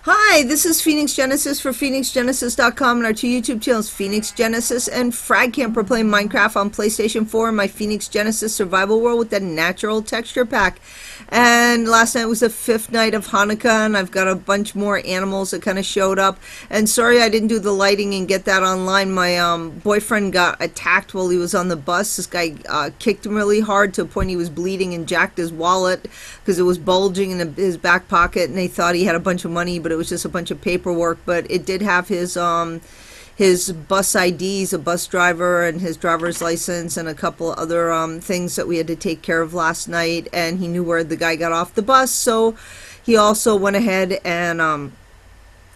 Hi, this is Phoenix Genesis for PhoenixGenesis.com and our two YouTube channels, Phoenix Genesis and Frag Camp. We're playing Minecraft on PlayStation 4 in my Phoenix Genesis survival world with the natural texture pack. And last night was the fifth night of Hanukkah, and I've got a bunch more animals that kind of showed up. And sorry I didn't do the lighting and get that online. My boyfriend got attacked while he was on the bus. This guy kicked him really hard to a point he was bleeding and jacked his wallet because it was bulging in his back pocket, and they thought he had a bunch of money, but it was just a bunch of paperwork. But it did have his bus IDs, a bus driver, and his driver's license, and a couple other things that we had to take care of last night. And he knew where the guy got off the bus, so he also went ahead and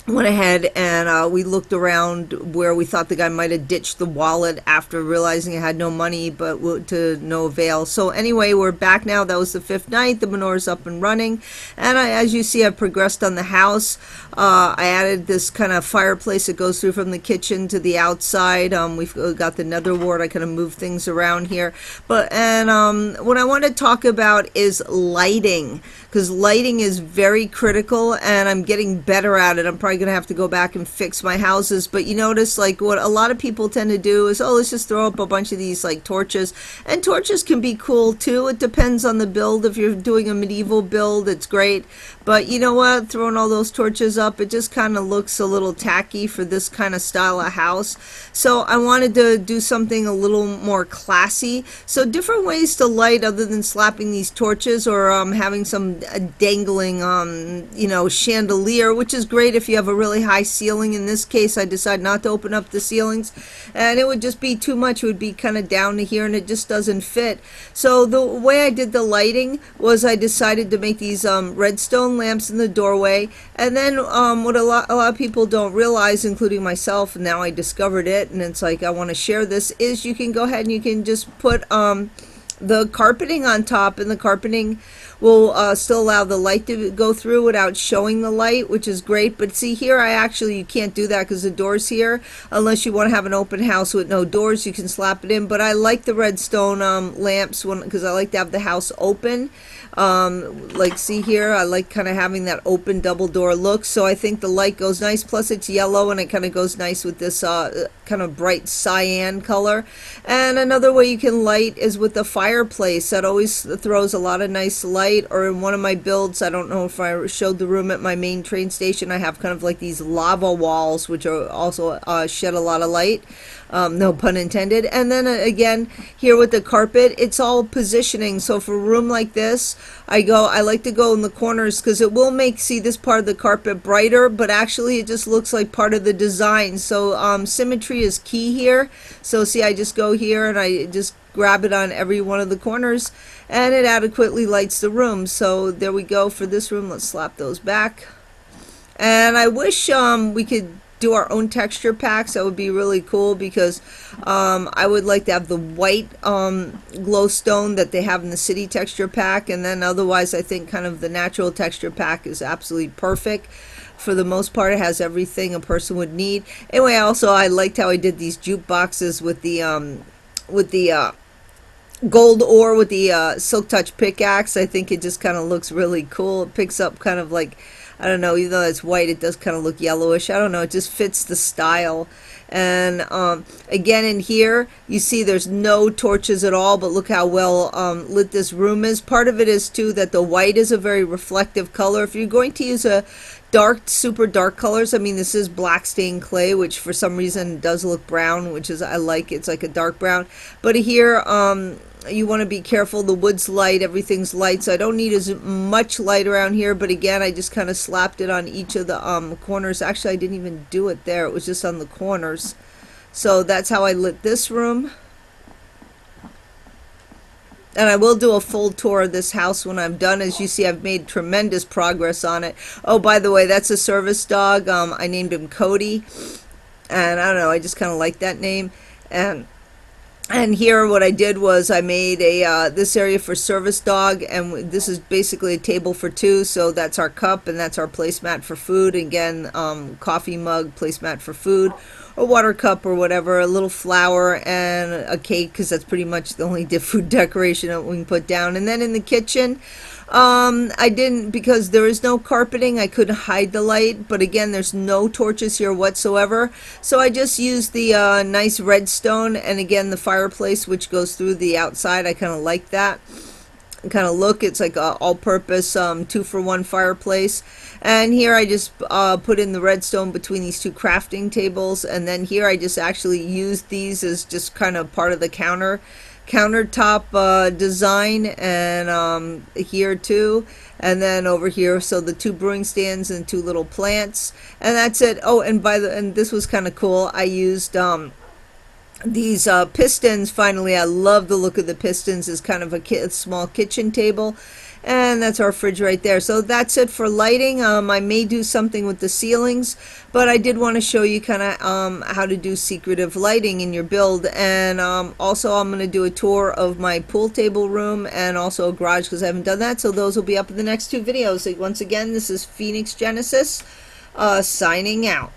we looked around where we thought the guy might have ditched the wallet after realizing it had no money, but to no avail. So anyway, we're back now. That was the fifth night. The menorah's up and running, and as you see, I've progressed on the house. I added this kind of fireplace that goes through from the kitchen to the outside. We've got the nether wart. I kind of move things around here, what I want to talk about is lighting, because lighting is very critical, and I'm getting better at it. I'm probably going to have to go back and fix my houses. But you notice, like, what a lot of people tend to do is, oh, let's just throw up a bunch of these like torches. And torches can be cool too. It depends on the build. If you're doing a medieval build, it's great. But you know what? Throwing all those torches up, it just kind of looks a little tacky for this kind of style of house. So I wanted to do something a little more classy. So different ways to light other than slapping these torches or having some dangling chandelier, which is great if you have a really high ceiling. In this case, I decided not to open up the ceilings, and it would just be too much. It would be kind of down to here, and it just doesn't fit. So the way I did the lighting was I decided to make these redstone lamps in the doorway. And then what a lot of people don't realize, including myself, and now I discovered it, and it's like I want to share this, is you can go ahead and you can just put the carpeting on top, and the carpeting will still allow the light to go through without showing the light, which is great. But see here, you can't do that because the door's here. Unless you want to have an open house with no doors, you can slap it in. But I like the redstone lamps because I like to have the house open. Like see here, I like kind of having that open double door look, so I think the light goes nice. Plus it's yellow, and it kind of goes nice with this kind of bright cyan color. And another way you can light is with the fireplace. That always throws a lot of nice light. Or in one of my builds, I don't know if I showed the room at my main train station, I have kind of like these lava walls, which are also shed a lot of light. No pun intended. And then again, here with the carpet, it's all positioning. So for a room like this, I like to go in the corners because it will make, see, this part of the carpet brighter, but actually it just looks like part of the design. So symmetry is key here. So see, I just go here and I just grab it on every one of the corners, and it adequately lights the room. So there we go for this room. Let's slap those back. And I wish we could do our own texture packs. That would be really cool, because I would like to have the white glowstone that they have in the city texture pack, and then otherwise I think kind of the natural texture pack is absolutely perfect. For the most part, it has everything a person would need. Anyway, also I liked how I did these jukeboxes with the gold ore with the silk touch pickaxe. I think it just kind of looks really cool. It picks up kind of like, I don't know, even though it's white, it does kind of look yellowish. I don't know, it just fits the style. And again, in here you see there's no torches at all, but look how well lit this room is. Part of it is too that the white is a very reflective color. If you're going to use a super dark colors, I mean, this is black stained clay, which for some reason does look brown, which is, I like, it's like a dark brown. But here you want to be careful. The wood's light, everything's light, so I don't need as much light around here. But again, I just kind of slapped it on each of the corners. Actually, I didn't even do it there, it was just on the corners. So that's how I lit this room. And I will do a full tour of this house when I'm done. As you see, I've made tremendous progress on it. Oh, by the way, that's a service dog. I named him Cody, and I don't know, I just kind of like that name. And here what I did was I made a this area for service dog, and this is basically a table for two. So that's our cup, and that's our placemat for food. Again, coffee mug, placemat for food, a water cup or whatever, a little flower, and a cake, because that's pretty much the only food decoration that we can put down. And then in the kitchen, I didn't, because there is no carpeting. I couldn't hide the light, but again, there's no torches here whatsoever. So I just used the nice redstone, and again, the fireplace, which goes through the outside. I kind of like that kind of look. It's like a all-purpose 2-for-1 fireplace. And here I just put in the redstone between these two crafting tables, and then here I just actually used these as just kind of part of the countertop design, and here too, and then over here, so the 2 brewing stands and 2 little plants, and that's it. Oh, and this was kind of cool. I used these pistons. Finally, I love the look of the pistons as kind of a small kitchen table, and that's our fridge right there. So that's it for lighting. I may do something with the ceilings, but I did want to show you kind of how to do secretive lighting in your build. And also I'm going to do a tour of my pool table room and also a garage, because I haven't done that. So those will be up in the next 2 videos. So once again, this is Phoenix Genesis signing out.